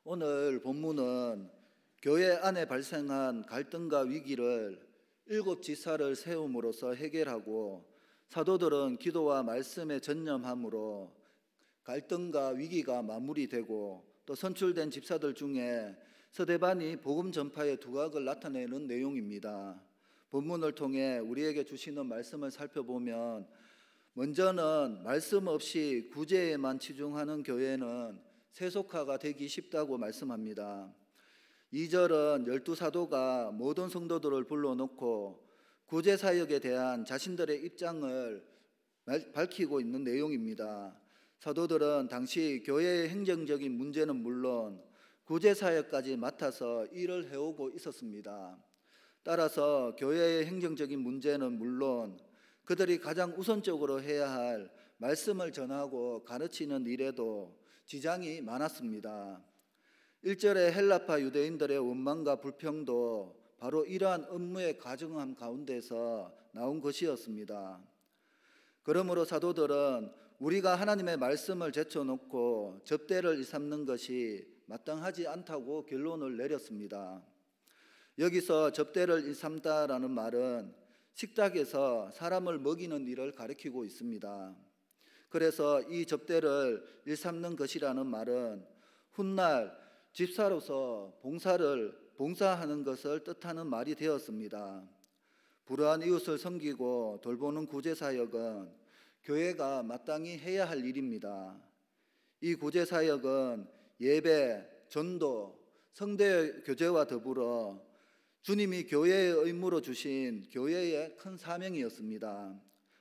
오늘 본문은 교회 안에 발생한 갈등과 위기를 7지사를 세움으로써 해결하고 사도들은 기도와 말씀에 전념함으로 갈등과 위기가 마무리되고 또 선출된 집사들 중에 스데반이 복음 전파의 두각을 나타내는 내용입니다. 본문을 통해 우리에게 주시는 말씀을 살펴보면 먼저는 말씀 없이 구제에만 치중하는 교회는 세속화가 되기 쉽다고 말씀합니다. 2절은 12사도가 모든 성도들을 불러놓고 구제사역에 대한 자신들의 입장을 밝히고 있는 내용입니다. 사도들은 당시 교회의 행정적인 문제는 물론 구제사역까지 맡아서 일을 해오고 있었습니다. 따라서 교회의 행정적인 문제는 물론 그들이 가장 우선적으로 해야 할 말씀을 전하고 가르치는 일에도 지장이 많았습니다. 1절의 헬라파 유대인들의 원망과 불평도 바로 이러한 업무의 가중함 가운데서 나온 것이었습니다. 그러므로 사도들은 우리가 하나님의 말씀을 제쳐놓고 접대를 일삼는 것이 마땅하지 않다고 결론을 내렸습니다. 여기서 접대를 일삼다라는 말은 식탁에서 사람을 먹이는 일을 가리키고 있습니다. 그래서 이 접대를 일삼는 것이라는 말은 훗날 집사로서 봉사하는 것을 뜻하는 말이 되었습니다. 불우한 이웃을 섬기고 돌보는 구제사역은 교회가 마땅히 해야 할 일입니다. 이 구제사역은 예배, 전도, 성대 교제와 더불어 주님이 교회의 의무로 주신 교회의 큰 사명이었습니다.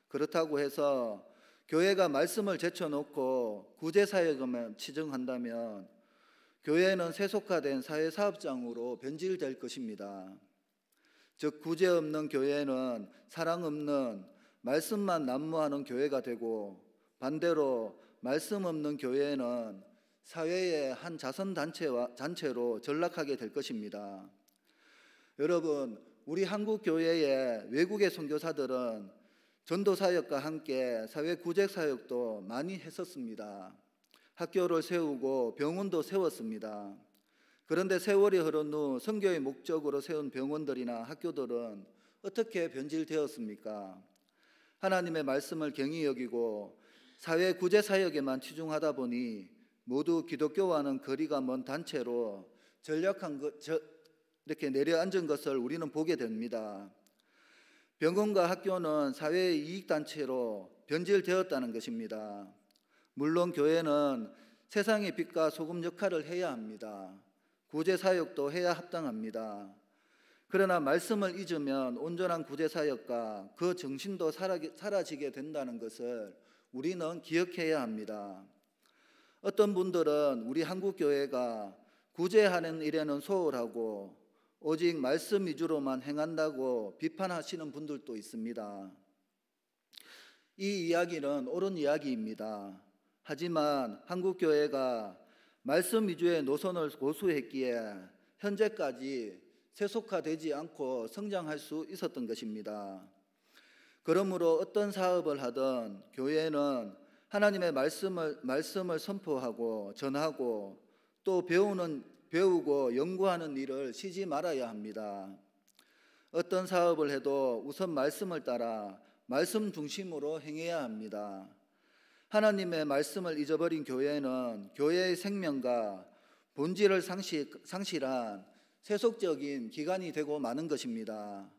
그렇다고 해서 교회가 말씀을 제쳐놓고 구제사역에만 치중한다면 교회는 세속화된 사회사업장으로 변질될 것입니다. 즉 구제 없는 교회는 사랑 없는 말씀만 난무하는 교회가 되고 반대로 말씀 없는 교회는 사회의 한 자선단체로 전락하게 될 것입니다. 여러분, 우리 한국 교회의 외국의 선교사들은 전도사역과 함께 사회구제사역도 많이 했었습니다. 학교를 세우고 병원도 세웠습니다. 그런데 세월이 흐른 후 선교의 목적으로 세운 병원들이나 학교들은 어떻게 변질되었습니까? 하나님의 말씀을 경히 여기고 사회구제사역에만 치중하다 보니 모두 기독교와는 거리가 먼 단체로 이렇게 내려앉은 것을 우리는 보게 됩니다. 병원과 학교는 사회의 이익단체로 변질되었다는 것입니다. 물론 교회는 세상의 빛과 소금 역할을 해야 합니다. 구제사역도 해야 합당합니다. 그러나 말씀을 잊으면 온전한 구제사역과 그 정신도 사라지게 된다는 것을 우리는 기억해야 합니다. 어떤 분들은 우리 한국교회가 구제하는 일에는 소홀하고 오직 말씀 위주로만 행한다고 비판하시는 분들도 있습니다. 이 이야기는 옳은 이야기입니다. 하지만 한국교회가 말씀 위주의 노선을 고수했기에 현재까지 세속화되지 않고 성장할 수 있었던 것입니다. 그러므로 어떤 사업을 하든 교회는 하나님의 말씀을 선포하고 전하고 또 배우고 연구하는 일을 쉬지 말아야 합니다. 어떤 사업을 해도 우선 말씀을 따라 말씀 중심으로 행해야 합니다. 하나님의 말씀을 잊어버린 교회는 교회의 생명과 본질을 상실한 세속적인 기관이 되고 마는 것입니다.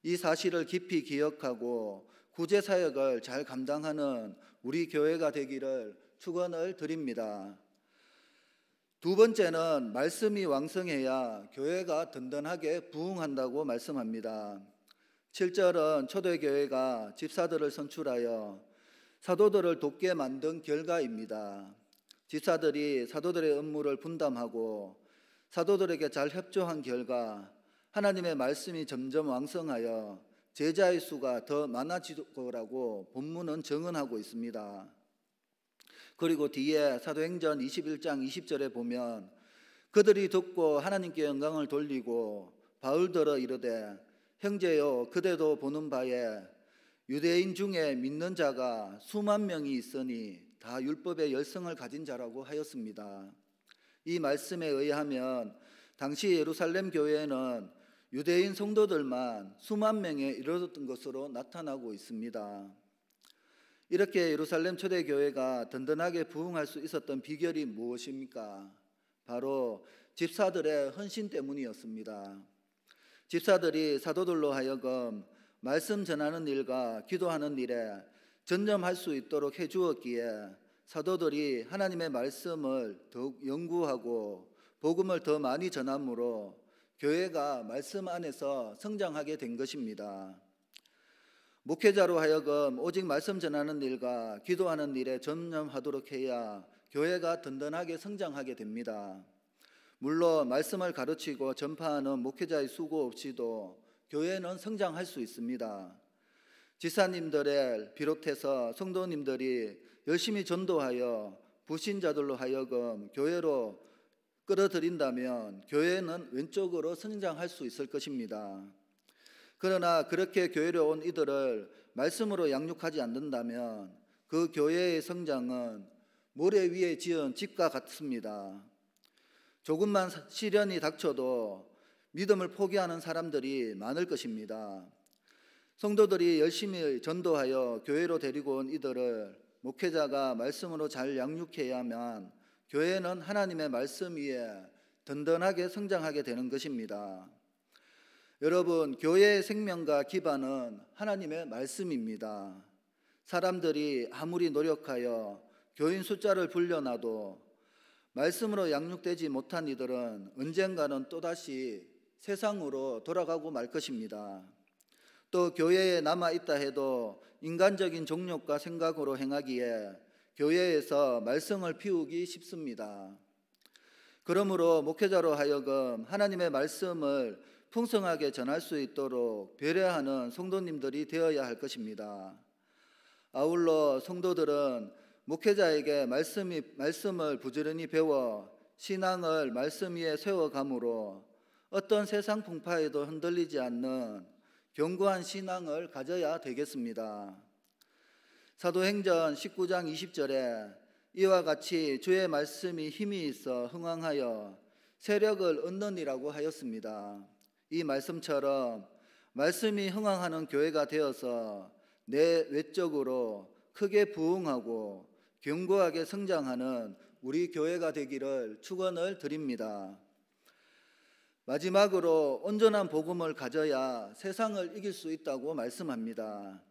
이 사실을 깊이 기억하고 구제사역을 잘 감당하는 우리 교회가 되기를 축원을 드립니다. 두 번째는 말씀이 왕성해야 교회가 든든하게 부흥한다고 말씀합니다. 7절은 초대교회가 집사들을 선출하여 사도들을 돕게 만든 결과입니다. 집사들이 사도들의 업무를 분담하고 사도들에게 잘 협조한 결과 하나님의 말씀이 점점 왕성하여 제자의 수가 더 많아질 거라고 본문은 증언하고 있습니다. 그리고 뒤에 사도행전 21장 20절에 보면 그들이 듣고 하나님께 영광을 돌리고 바울더러 이르되 형제여 그대도 보는 바에 유대인 중에 믿는 자가 수만 명이 있으니 다 율법의 열성을 가진 자라고 하였습니다. 이 말씀에 의하면 당시 예루살렘 교회는 유대인 성도들만 수만 명에 이르렀던 것으로 나타나고 있습니다. 이렇게 예루살렘 초대교회가 든든하게 부흥할 수 있었던 비결이 무엇입니까? 바로 집사들의 헌신 때문이었습니다. 집사들이 사도들로 하여금 말씀 전하는 일과 기도하는 일에 전념할 수 있도록 해주었기에 사도들이 하나님의 말씀을 더욱 연구하고 복음을 더 많이 전함으로 교회가 말씀 안에서 성장하게 된 것입니다. 목회자로 하여금 오직 말씀 전하는 일과 기도하는 일에 전념하도록 해야 교회가 든든하게 성장하게 됩니다. 물론 말씀을 가르치고 전파하는 목회자의 수고 없이도 교회는 성장할 수 있습니다. 지사님들을 비롯해서 성도님들이 열심히 전도하여 불신자들로 하여금 교회로 끌어들인다면 교회는 왼쪽으로 성장할 수 있을 것입니다. 그러나 그렇게 교회로 온 이들을 말씀으로 양육하지 않는다면 그 교회의 성장은 모래 위에 지은 집과 같습니다. 조금만 시련이 닥쳐도 믿음을 포기하는 사람들이 많을 것입니다. 성도들이 열심히 전도하여 교회로 데리고 온 이들을 목회자가 말씀으로 잘 양육해야만 교회는 하나님의 말씀 위에 든든하게 성장하게 되는 것입니다. 여러분, 교회의 생명과 기반은 하나님의 말씀입니다. 사람들이 아무리 노력하여 교인 숫자를 불려놔도 말씀으로 양육되지 못한 이들은 언젠가는 또다시 세상으로 돌아가고 말 것입니다. 또 교회에 남아있다 해도 인간적인 정욕과 생각으로 행하기에 교회에서 말썽을 피우기 쉽습니다. 그러므로 목회자로 하여금 하나님의 말씀을 풍성하게 전할 수 있도록 배려하는 성도님들이 되어야 할 것입니다. 아울러 성도들은 목회자에게 말씀을 부지런히 배워 신앙을 말씀 위에 세워감으로 어떤 세상 풍파에도 흔들리지 않는 견고한 신앙을 가져야 되겠습니다. 사도행전 19장 20절에 이와 같이 주의 말씀이 힘이 있어 흥왕하여 세력을 얻느니라고 하였습니다. 이 말씀처럼 말씀이 흥왕하는 교회가 되어서 내 외적으로 크게 부흥하고 견고하게 성장하는 우리 교회가 되기를 축원을 드립니다. 마지막으로 온전한 복음을 가져야 세상을 이길 수 있다고 말씀합니다.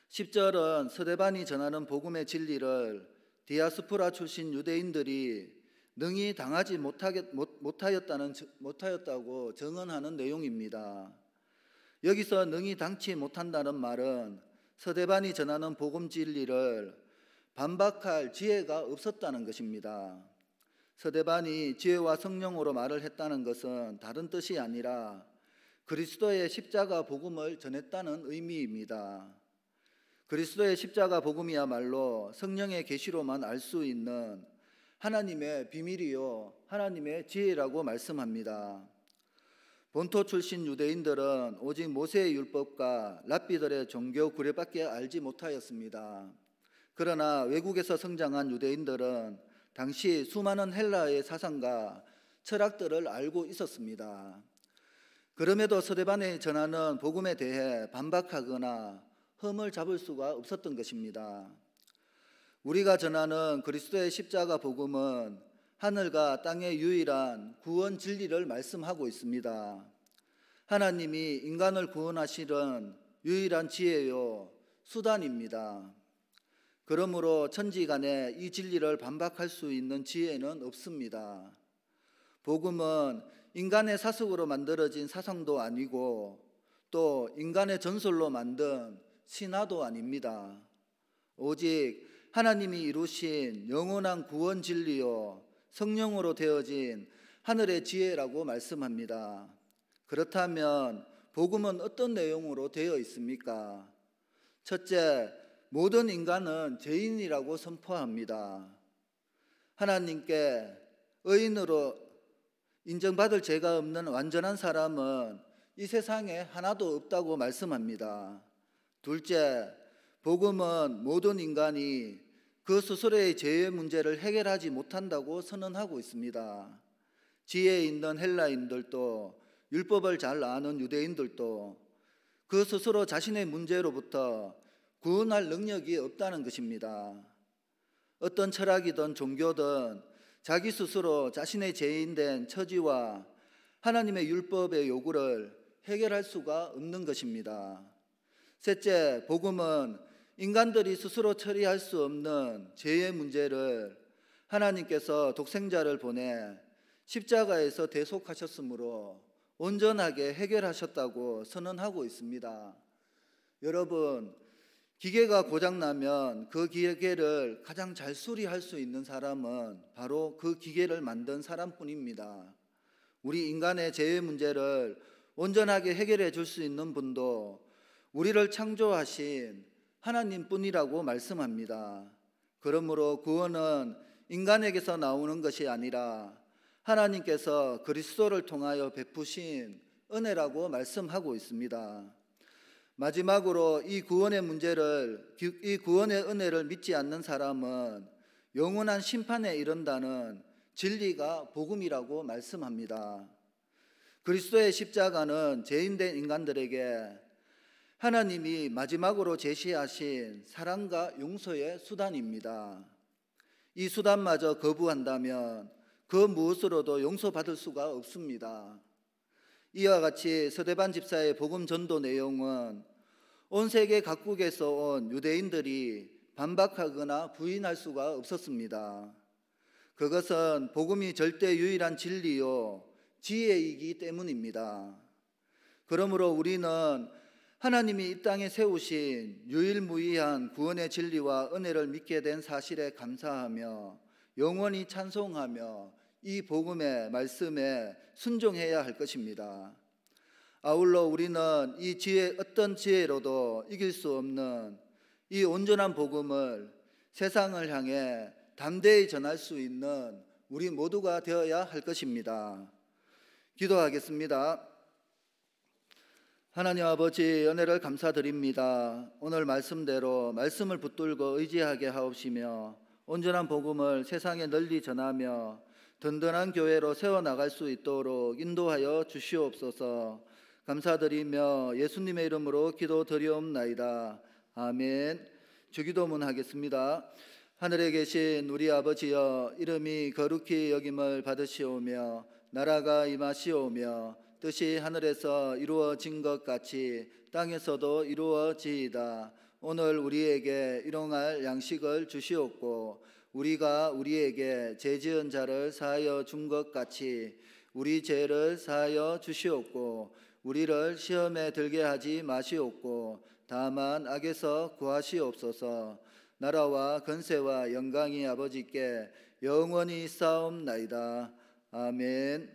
10절은 스데반이 전하는 복음의 진리를 디아스포라 출신 유대인들이 능히 당하지 못하였다고 증언하는 내용입니다. 여기서 능히 당치 못한다는 말은 스데반이 전하는 복음 진리를 반박할 지혜가 없었다는 것입니다. 스데반이 지혜와 성령으로 말을 했다는 것은 다른 뜻이 아니라 그리스도의 십자가 복음을 전했다는 의미입니다. 그리스도의 십자가 복음이야말로 성령의 계시로만 알 수 있는 하나님의 비밀이요 하나님의 지혜라고 말씀합니다. 본토 출신 유대인들은 오직 모세의 율법과 랍비들의 종교 구례밖에 알지 못하였습니다. 그러나 외국에서 성장한 유대인들은 당시 수많은 헬라의 사상과 철학들을 알고 있었습니다. 그럼에도 스데반이 전하는 복음에 대해 반박하거나 흠을 잡을 수가 없었던 것입니다. 우리가 전하는 그리스도의 십자가 복음은 하늘과 땅의 유일한 구원 진리를 말씀하고 있습니다. 하나님이 인간을 구원하시는 유일한 지혜요 수단입니다. 그러므로 천지간에 이 진리를 반박할 수 있는 지혜는 없습니다. 복음은 인간의 사석으로 만들어진 사상도 아니고 또 인간의 전설로 만든 신화도 아닙니다. 오직 하나님이 이루신 영원한 구원 진리요 성령으로 되어진 하늘의 지혜라고 말씀합니다. 그렇다면 복음은 어떤 내용으로 되어 있습니까? 첫째, 모든 인간은 죄인이라고 선포합니다. 하나님께 의인으로 인정받을 죄가 없는 완전한 사람은 이 세상에 하나도 없다고 말씀합니다. 둘째, 복음은 모든 인간이 그 스스로의 죄의 문제를 해결하지 못한다고 선언하고 있습니다. 지혜에 있는 헬라인들도 율법을 잘 아는 유대인들도 그 스스로 자신의 문제로부터 구원할 능력이 없다는 것입니다. 어떤 철학이든 종교든 자기 스스로 자신의 죄인된 처지와 하나님의 율법의 요구를 해결할 수가 없는 것입니다. 셋째, 복음은 인간들이 스스로 처리할 수 없는 죄의 문제를 하나님께서 독생자를 보내 십자가에서 대속하셨으므로 온전하게 해결하셨다고 선언하고 있습니다. 여러분, 기계가 고장나면 그 기계를 가장 잘 수리할 수 있는 사람은 바로 그 기계를 만든 사람뿐입니다. 우리 인간의 죄의 문제를 온전하게 해결해 줄 수 있는 분도 우리를 창조하신 하나님뿐이라고 말씀합니다. 그러므로 구원은 인간에게서 나오는 것이 아니라 하나님께서 그리스도를 통하여 베푸신 은혜라고 말씀하고 있습니다. 마지막으로 이 구원의 은혜를 믿지 않는 사람은 영원한 심판에 이른다는 진리가 복음이라고 말씀합니다. 그리스도의 십자가는 죄인된 인간들에게 하나님이 마지막으로 제시하신 사랑과 용서의 수단입니다. 이 수단마저 거부한다면 그 무엇으로도 용서받을 수가 없습니다. 이와 같이 서대반 집사의 복음 전도 내용은 온 세계 각국에서 온 유대인들이 반박하거나 부인할 수가 없었습니다. 그것은 복음이 절대 유일한 진리요 지혜이기 때문입니다. 그러므로 우리는 하나님이 이 땅에 세우신 유일무이한 구원의 진리와 은혜를 믿게 된 사실에 감사하며 영원히 찬송하며 이 복음의 말씀에 순종해야 할 것입니다. 아울러 우리는 이 어떤 지혜로도 이길 수 없는 이 온전한 복음을 세상을 향해 담대히 전할 수 있는 우리 모두가 되어야 할 것입니다. 기도하겠습니다. 하나님 아버지, 은혜를 감사드립니다. 오늘 말씀대로 말씀을 붙들고 의지하게 하옵시며 온전한 복음을 세상에 널리 전하며 든든한 교회로 세워나갈 수 있도록 인도하여 주시옵소서. 감사드리며 예수님의 이름으로 기도드리옵나이다. 아멘. 주기도문 하겠습니다. 하늘에 계신 우리 아버지여, 이름이 거룩히 여김을 받으시오며 나라가 임하시오며 뜻이 하늘에서 이루어진 것 같이 땅에서도 이루어지이다. 오늘 우리에게 일용할 양식을 주시옵고 우리가 우리에게 죄 지은 자를 사하여 준 것 같이 우리 죄를 사하여 주시옵고 우리를 시험에 들게 하지 마시옵고 다만 악에서 구하시옵소서. 나라와 권세와 영광이 아버지께 영원히 있사옵나이다. 아멘.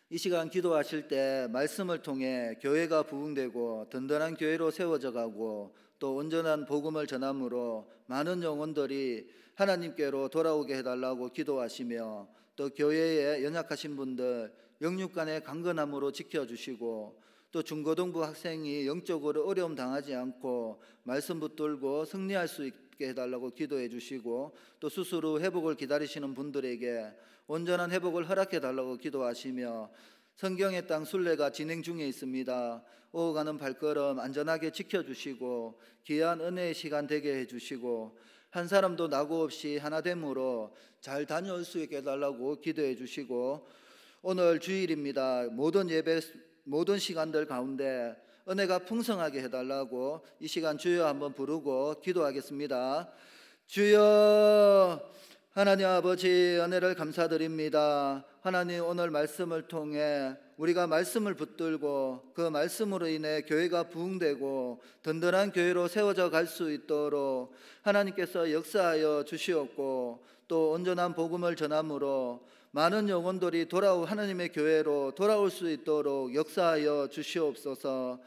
이 시간 기도하실 때 말씀을 통해 교회가 부흥되고 든든한 교회로 세워져 가고 또 온전한 복음을 전함으로 많은 영혼들이 하나님께로 돌아오게 해달라고 기도하시며 또 교회에 연약하신 분들 영육간의 강건함으로 지켜주시고 또 중고등부 학생이 영적으로 어려움 당하지 않고 말씀 붙들고 승리할 수 있게 해달라고 기도해 주시고 또 수술 후 회복을 기다리시는 분들에게 온전한 회복을 허락해 달라고 기도하시며 성경의 땅 순례가 진행 중에 있습니다. 오가는 발걸음 안전하게 지켜주시고 귀한 은혜의 시간 되게 해주시고 한 사람도 낙오 없이 하나됨으로 잘 다녀올 수 있게 해달라고 기도해 주시고 오늘 주일입니다. 모든 예배 모든 시간들 가운데 은혜가 풍성하게 해달라고 이 시간 주여 한번 부르고 기도하겠습니다. 주여, 하나님 아버지, 은혜를 감사드립니다. 하나님, 오늘 말씀을 통해 우리가 말씀을 붙들고 그 말씀으로 인해 교회가 부흥되고 든든한 교회로 세워져 갈 수 있도록 하나님께서 역사하여 주시옵고 또 온전한 복음을 전함으로 많은 영혼들이 하나님의 교회로 돌아올 수 있도록 역사하여 주시옵소서.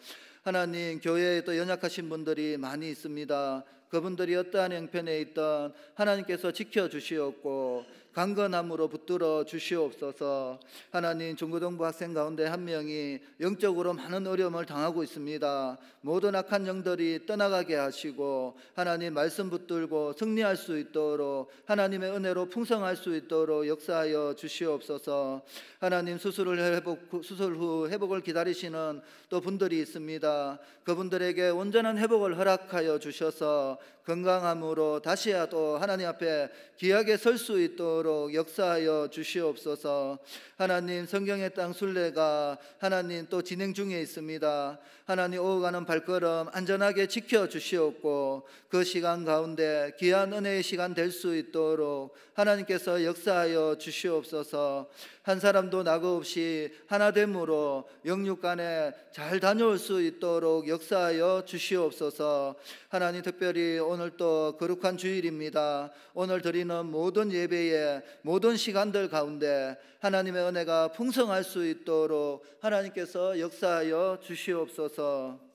하나님, 교회에 또 연약하신 분들이 많이 있습니다. 그분들이 어떠한 형편에 있던 하나님께서 지켜주시옵고 강건함으로 붙들어 주시옵소서. 하나님, 중고등부 학생 가운데 한 명이 영적으로 많은 어려움을 당하고 있습니다. 모든 악한 영들이 떠나가게 하시고 하나님 말씀 붙들고 승리할 수 있도록 하나님의 은혜로 풍성할 수 있도록 역사하여 주시옵소서. 하나님, 수술 후 회복을 기다리시는 또 분들이 있습니다. 그분들에게 온전한 회복을 허락하여 주셔서 건강함으로 다시야 또 하나님 앞에 귀하게 설 수 있도록 역사하여 주시옵소서. 하나님, 성경의 땅 순례가 하나님 또 진행 중에 있습니다. 하나님, 오가는 발걸음 안전하게 지켜 주시옵고 그 시간 가운데 귀한 은혜의 시간 될 수 있도록 하나님께서 역사하여 주시옵소서. 한 사람도 낙오 없이 하나됨으로 영육간에 잘 다녀올 수 있도록 역사하여 주시옵소서. 하나님, 특별히 오늘 또 거룩한 주일입니다. 오늘 드리는 모든 예배의 모든 시간들 가운데 하나님의 은혜가 풍성할 수 있도록 하나님께서 역사하여 주시옵소서.